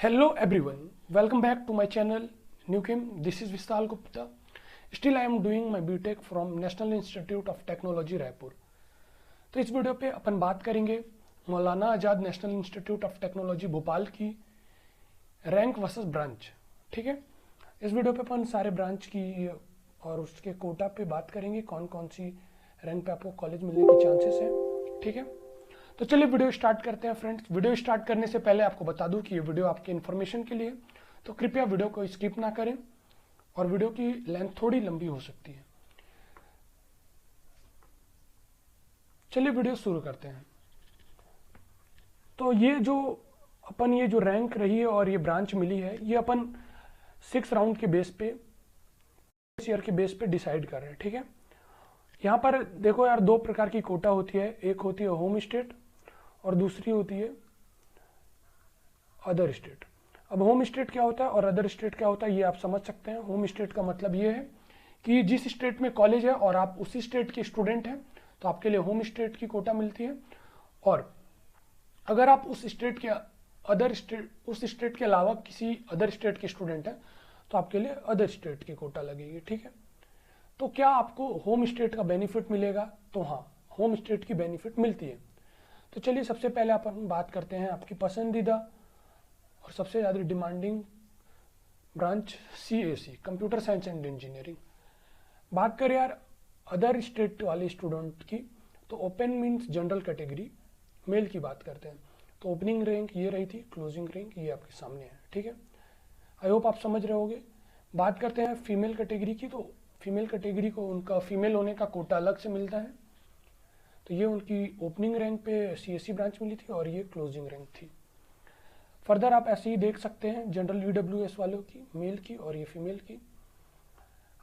Hello everyone, welcome back to my channel Newkim. This is Vishal Gupta. Still I am doing my BTech from National Institute of Technology Raipur. तो इस video पे अपन बात करेंगे Maulana Azad national institute of technology Bhopal की rank versus branch. ठीक है, इस video पे अपन सारे ब्रांच की और उसके कोटा पे बात करेंगे, कौन कौन सी रैंक पे आपको कॉलेज मिलने के चांसेस हैं। ठीक है, तो चलिए वीडियो स्टार्ट करते हैं फ्रेंड्स। वीडियो स्टार्ट करने से पहले आपको बता दूं कि ये वीडियो आपके इन्फॉर्मेशन के लिए, तो कृपया वीडियो को स्किप ना करें और वीडियो की लेंथ थोड़ी लंबी हो सकती है। चलिए वीडियो शुरू करते हैं। तो ये जो रैंक रही है और ये ब्रांच मिली है, ये अपन 6 राउंड के बेस पे, ईयर के बेस पे डिसाइड कर रहे हैं। ठीक है, यहाँ पर देखो यार, दो प्रकार की कोटा होती है, एक होती है होम स्टेट और दूसरी होती है अदर स्टेट। अब होम स्टेट क्या होता है और अदर स्टेट क्या होता है, ये आप समझ सकते हैं। होम स्टेट का मतलब ये है कि जिस स्टेट में कॉलेज है और आप उसी स्टेट के स्टूडेंट हैं तो आपके लिए होम स्टेट की कोटा मिलती है, और अगर आप उस स्टेट के अलावा किसी अदर स्टेट के स्टूडेंट हैं तो आपके लिए अदर स्टेट की कोटा लगेगी। ठीक है, तो क्या आपको होम स्टेट का बेनिफिट मिलेगा? तो हाँ, होम स्टेट की बेनिफिट मिलती है। तो चलिए सबसे पहले अपन बात करते हैं आपकी पसंदीदा और सबसे ज़्यादा demanding branch CAC, computer science and engineering. बात करें यार अदर स्टेट वाले स्टूडेंट की, तो open means general category, male की बात करते हैं। तो ओपनिंग रैंक ये रही थी, क्लोजिंग रैंक ये आपके सामने है। ठीक है, आई होप आप समझ रहे होंगे। बात करते हैं फीमेल कैटेगरी की, तो फीमेल कैटेगरी को उनका फीमेल होने का कोटा अलग से मिलता है। तो ये उनकी ओपनिंग रैंक पे CSE ब्रांच मिली थी और ये क्लोजिंग रैंक थी। फर्दर आप ऐसे ही देख सकते हैं जनरल EWS वालों की, मेल की और ये फीमेल की।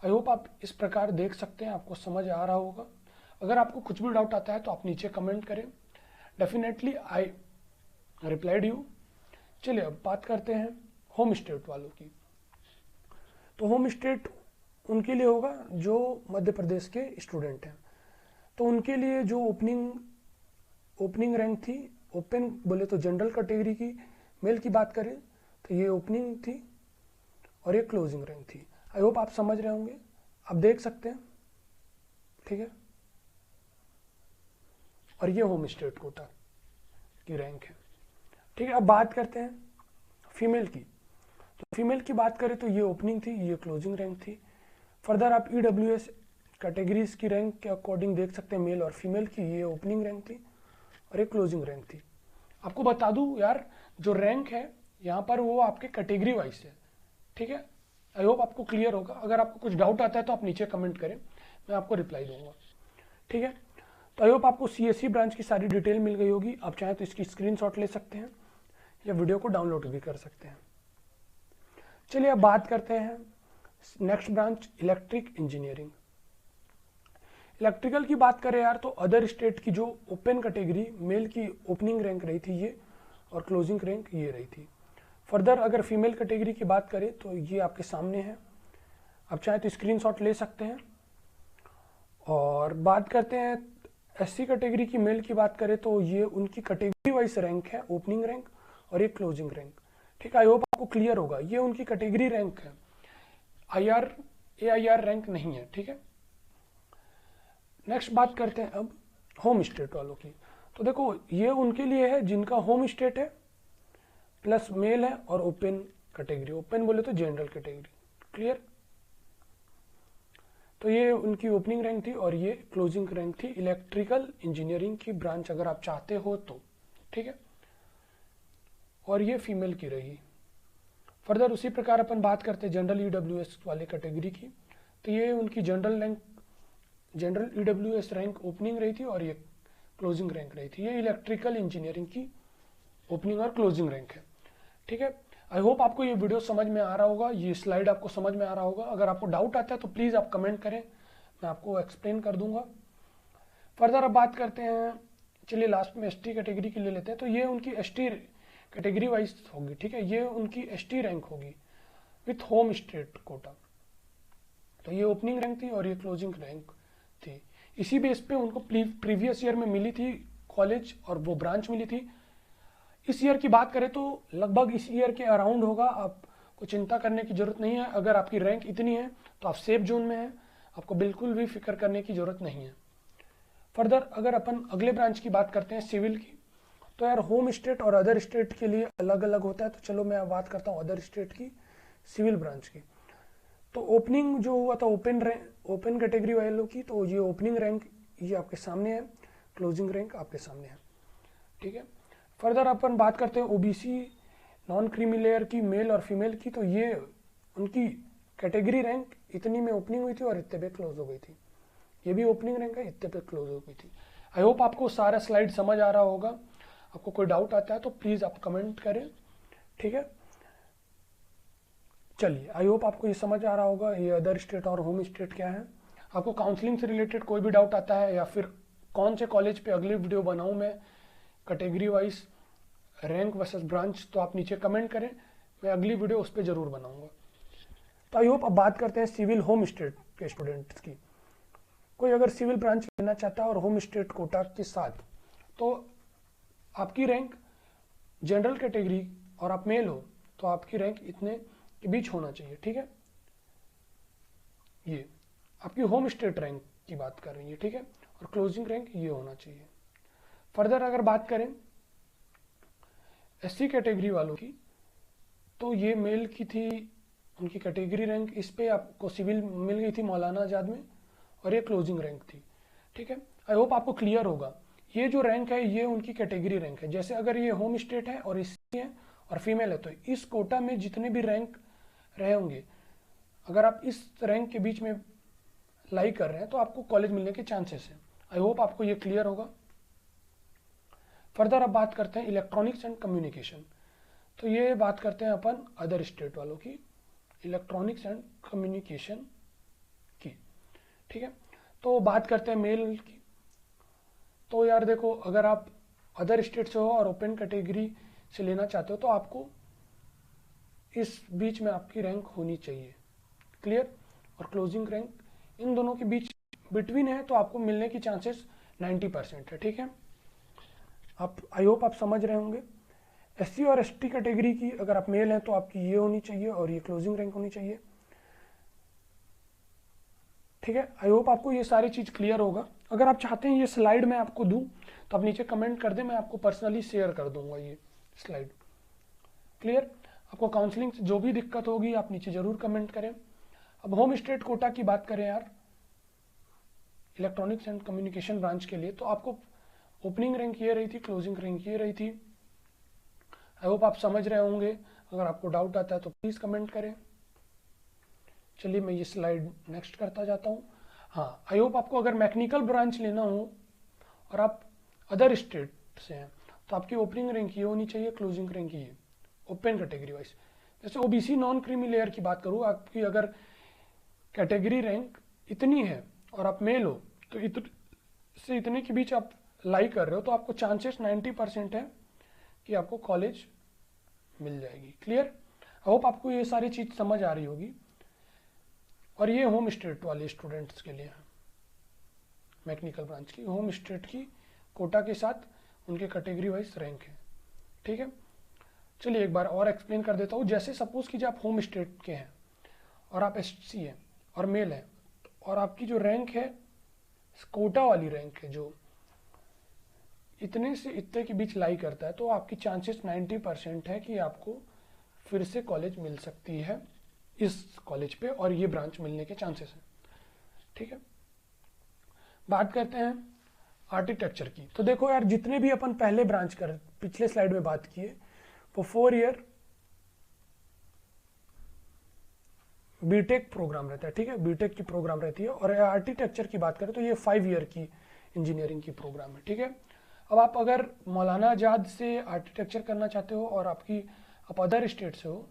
आई होप आप इस प्रकार देख सकते हैं, आपको समझ आ रहा होगा। अगर आपको कुछ भी डाउट आता है तो आप नीचे कमेंट करें, डेफिनेटली आई रिप्लाइड यू। चलिए अब बात करते हैं होम स्टेट वालों की। तो होम स्टेट उनके लिए होगा जो मध्य प्रदेश के स्टूडेंट हैं। तो उनके लिए जो ओपनिंग रैंक थी, ओपन बोले तो जनरल कैटेगरी की, मेल की बात करें तो ये ओपनिंग थी और ये क्लोजिंग रैंक थी। आई होप आप समझ रहे होंगे, आप देख सकते हैं। ठीक है, और ये होम स्टेट कोटा की रैंक है। ठीक है, अब बात करते हैं फीमेल की। तो फीमेल की बात करें तो ये ओपनिंग थी, ये क्लोजिंग रैंक थी। फर्दर आप EWS कैटेगरीज की रैंक के अकॉर्डिंग देख सकते हैं, मेल और फीमेल की, ये ओपनिंग रैंक थी और ये क्लोजिंग रैंक थी। आपको बता दूं यार, जो रैंक है यहाँ पर वो आपके कैटेगरी वाइज है। ठीक है, आई होप आपको क्लियर होगा। अगर आपको कुछ डाउट आता है तो आप नीचे कमेंट करें, मैं आपको रिप्लाई दूंगा। ठीक है, तो आई होप आपको CSE ब्रांच की सारी डिटेल मिल गई होगी। आप चाहें तो इसकी स्क्रीनशॉट ले सकते हैं या वीडियो को डाउनलोड भी कर सकते हैं। चलिए अब बात करते हैं next branch electric engineering. Electrical की बात करें यार, तो अदर स्टेट की जो ओपन कैटेगरी, मेल की ओपनिंग रैंक रही थी ये और क्लोजिंग रैंक ये रही थी। फर्दर अगर फीमेल कैटेगरी की बात करें तो ये आपके सामने है, आप चाहे तो स्क्रीनशॉट ले सकते हैं। और बात करते हैं SC कैटेगरी की, मेल की बात करें तो ये उनकी कैटेगरी वाइज रैंक है, ओपनिंग रैंक और ये क्लोजिंग रैंक। ठीक है, आई होप आपको क्लियर होगा, ये उनकी कैटेगरी रैंक है, AIR रैंक नहीं है। ठीक है, नेक्स्ट बात करते हैं अब होम स्टेट वालों की। तो देखो ये उनके लिए है जिनका होम स्टेट है प्लस मेल है और ओपन कैटेगरी, ओपन बोले तो जनरल कैटेगरी। क्लियर? तो ये उनकी ओपनिंग रैंक थी और ये क्लोजिंग रैंक थी इलेक्ट्रिकल इंजीनियरिंग की ब्रांच अगर आप चाहते हो तो। ठीक है, और ये फीमेल की रही। फर्दर उसी प्रकार अपन बात करते हैं जनरल EWS वाले कैटेगरी की। तो ये उनकी जनरल EWS रैंक ओपनिंग रही थी और ये क्लोजिंग रैंक रही थी। ये इलेक्ट्रिकल इंजीनियरिंग की ओपनिंग और क्लोजिंग रैंक है। ठीक है, आई होप आपको ये वीडियो समझ में आ रहा होगा, ये स्लाइड आपको समझ में आ रहा होगा। अगर आपको डाउट आता है तो प्लीज़ आप कमेंट करें, मैं आपको एक्सप्लेन कर दूंगा। फर्दर अब बात करते हैं, चलिए लास्ट में ST कैटेगरी की ले लेते हैं। तो ये उनकी ST कैटेगरी वाइज होगी। ठीक है, ये उनकी ST रैंक होगी विथ होम स्टेट कोटा। तो ये ओपनिंग रैंक थी और ये क्लोजिंग रैंक थी। इसी बेस पे उनको प्रीवियस ईयर में मिली थी कॉलेज और वो ब्रांच मिली थी इस ईयर की बात करें तो लगभग इस ईयर के अराउंड होगा, आपको चिंता करने की जरूरत नहीं है। अगर आपकी रैंक इतनी है तो आप सेफ जोन में हैं, आपको बिल्कुल भी फिक्र करने की जरूरत नहीं है। फर्दर अगर अपन अगले ब्रांच की बात करते हैं सिविल की, तो यार होम स्टेट और अदर स्टेट के लिए अलग अलग होता है। तो चलो मैं अब बात करता हूँ अदर स्टेट की सिविल ब्रांच की। तो ओपनिंग जो हुआ था ओपन कैटेगरी वालों की, तो ये ओपनिंग रैंक ये आपके सामने है, क्लोजिंग रैंक आपके सामने है, ठीक है। फर्दर अपन बात करते हैं ओबीसी नॉन क्रीमी लेयर की, मेल और फीमेल की। तो ये उनकी कैटेगरी रैंक इतनी में ओपनिंग हुई थी और इतने पे क्लोज हो गई थी। ये भी ओपनिंग रैंक है, इतने पे क्लोज हो गई थी। आई होप आपको सारा स्लाइड समझ आ रहा होगा। आपको कोई डाउट आता है तो प्लीज आप कमेंट करें, ठीक है। चलिए, आई होप आपको ये समझ आ रहा होगा ये अदर स्टेट और होम स्टेट क्या है। आपको काउंसलिंग से रिलेटेड कोई भी डाउट आता है या फिर कौन से कॉलेज पे अगली वीडियो बनाऊं मैं category wise rank versus branch, तो आप नीचे कमेंट करें, मैं अगली वीडियो उस पर जरूर बनाऊंगा। तो आई होप अब बात करते हैं सिविल होम स्टेट के स्टूडेंट्स की। कोई अगर सिविल ब्रांच लेना चाहता है और होम स्टेट कोटा के साथ, तो आपकी रैंक जनरल कैटेगरी और आप मेल हो तो आपकी रैंक इतने के बीच होना चाहिए, ठीक है। ये आपकी होम स्टेट रैंक की बात कर रही है, ठीक है। और क्लोजिंग रैंक ये होना चाहिए। फर्दर अगर बात करें एससी कैटेगरी वालों की, तो ये मेल की थी उनकी कैटेगरी रैंक, इस पे आपको सिविल मिल गई थी मौलाना आजाद में, और ये क्लोजिंग रैंक थी, ठीक है। आई होप आपको क्लियर होगा। ये जो रैंक है ये उनकी कैटेगरी रैंक है। जैसे अगर ये होम स्टेट है और एससी है और फीमेल है, तो इस कोटा में जितने भी रैंक रहे होंगे, अगर आप इस रैंक के बीच में लाई कर रहे हैं तो आपको कॉलेज मिलने के चांसेस हैं। आई होप आपको ये क्लियर होगा। फर्दर अब बात करते हैं इलेक्ट्रॉनिक्स एंड कम्युनिकेशन। तो ये बात करते हैं अपन अदर स्टेट वालों की, इलेक्ट्रॉनिक्स एंड कम्युनिकेशन की, ठीक है। तो बात करते हैं मेल की। तो यार देखो, अगर आप अदर स्टेट से हो और ओपन कैटेगरी से लेना चाहते हो तो आपको इस बीच में आपकी रैंक होनी चाहिए, क्लियर। और क्लोजिंग रैंक इन दोनों के बीच बिटवीन है तो आपको मिलने की चांसेस 90% है, ठीक है। आप आई होप आप समझ रहे होंगे। एससी और एसटी कैटेगरी की अगर आप मेल हैं तो आपकी ये होनी चाहिए और ये क्लोजिंग रैंक होनी चाहिए, ठीक है। आई होप आपको ये सारी चीज क्लियर होगा। अगर आप चाहते हैं ये स्लाइड मैं आपको दूं तो आप नीचे कमेंट कर दें, मैं आपको पर्सनली शेयर कर दूंगा ये स्लाइड, क्लियर। आपको काउंसलिंग से जो भी दिक्कत होगी आप नीचे जरूर कमेंट करें। अब होम स्टेट कोटा की बात करें यार, इलेक्ट्रॉनिक्स एंड कम्युनिकेशन ब्रांच के लिए, तो आपको ओपनिंग रैंक ये रही थी, क्लोजिंग रैंक ये रही थी। आई होप आप समझ रहे होंगे। अगर आपको डाउट आता है तो प्लीज कमेंट करें। चलिए मैं ये स्लाइड नेक्स्ट करता जाता हूँ। हाँ, आई होप आपको अगर मैकेनिकल ब्रांच लेना हो और आप अदर स्टेट से हैं तो आपकी ओपनिंग रैंक ये होनी चाहिए, क्लोजिंग रैंक ये, ओपन कैटेगरी वाइज। जैसे ओबीसी नॉन क्रीमी लेयर की बात करूँ, आपकी अगर कैटेगरी रैंक इतनी है और आप मेल हो तो इतने के बीच आप लाई कर रहे हो तो आपको चांसेस 90% है कि आपको कॉलेज मिल जाएगी, क्लियर। आई होप आपको ये सारी चीज समझ आ रही होगी। और ये होम स्टेट वाले स्टूडेंट्स के लिए है, मैकेनिकल ब्रांच की होम स्टेट की कोटा के साथ उनके कैटेगरी वाइज रैंक है, ठीक है। चलिए एक बार और एक्सप्लेन कर देता हूँ। जैसे सपोज कीजिए आप होम स्टेट के हैं और आप एससी हैं और मेल है, और आपकी जो रैंक है कोटा वाली रैंक है जो इतने से इतने के बीच लाई करता है, तो आपकी चांसेस 90% है कि आपको फिर से कॉलेज मिल सकती है इस कॉलेज पे, और ये ब्रांच मिलने के चांसेस हैं, ठीक है। बात करते हैं आर्किटेक्चर की। तो देखो यार, जितने भी अपन पहले ब्रांच कर पिछले स्लाइड में बात किए वो 4 ईयर बीटेक प्रोग्राम रहता है, ठीक है, बीटेक की प्रोग्राम रहती है। और आर्किटेक्चर की बात करें तो ये 5 ईयर की इंजीनियरिंग की प्रोग्राम है, ठीक है। अब आप अगर मौलाना आजाद से आर्किटेक्चर करना चाहते हो और आप अदर स्टेट से हो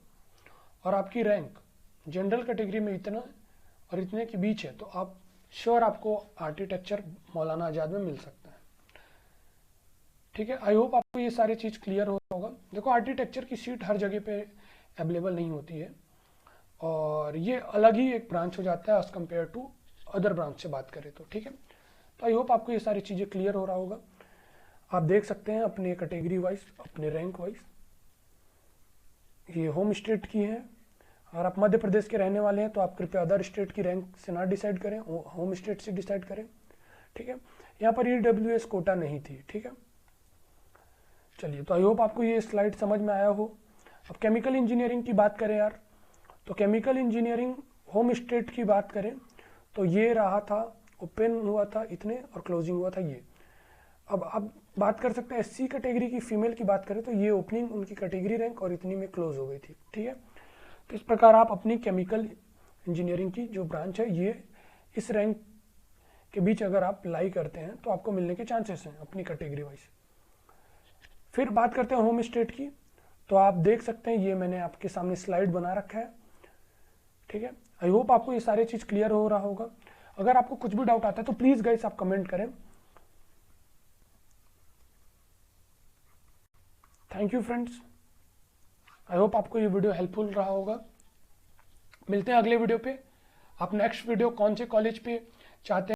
और आपकी रैंक जनरल कैटेगरी में इतना और इतने के बीच है, तो आप श्योर आपको आर्किटेक्चर मौलाना आजाद में मिल सकता है, ठीक है। आई होप आपको ये सारी चीज क्लियर होगा। देखो, आर्किटेक्चर की सीट हर जगह पे अवेलेबल नहीं होती है और ये अलग ही एक ब्रांच हो जाता है as compare to other branch से बात करें तो, ठीक है। तो आई होप आपको ये सारी चीजें क्लियर हो रहा होगा। आप देख सकते हैं अपने कैटेगरी वाइज, अपने रैंक वाइज। ये होम स्टेट की है। अगर आप मध्य प्रदेश के रहने वाले हैं तो आप कृपया अदर स्टेट की रैंक से ना डिसाइड करें, होम स्टेट से डिसाइड करें, ठीक है। यहाँ पर EWS कोटा नहीं थी, ठीक है। चलिए, तो आई होप आपको ये स्लाइड समझ में आया हो। अब केमिकल इंजीनियरिंग की बात करें यार, तो केमिकल इंजीनियरिंग होम स्टेट की बात करें तो ये रहा था, ओपन हुआ था इतने और क्लोजिंग हुआ था ये। अब बात कर सकते हैं SC कैटेगरी की, फीमेल की बात करें तो ये ओपनिंग उनकी कैटेगरी रैंक और इतनी में क्लोज हो गई थी, ठीक है। तो इस प्रकार आप अपनी केमिकल इंजीनियरिंग की जो ब्रांच है ये इस रैंक के बीच अगर आप लाई करते हैं तो आपको मिलने के चांसेस हैं अपनी कैटेगरी वाइज। फिर बात करते हैं होम स्टेट की, तो आप देख सकते हैं ये मैंने आपके सामने स्लाइड बना रखा है, ठीक है। आई होप आपको ये सारी चीज क्लियर हो रहा होगा। अगर आपको कुछ भी डाउट आता है तो प्लीज गाइस आप कमेंट करें। Thank you friends, I hope आपको ये वीडियो हेल्पफुल रहा होगा। मिलते हैं अगले वीडियो पे। आप नेक्स्ट वीडियो कौन से कॉलेज पे चाहते हैं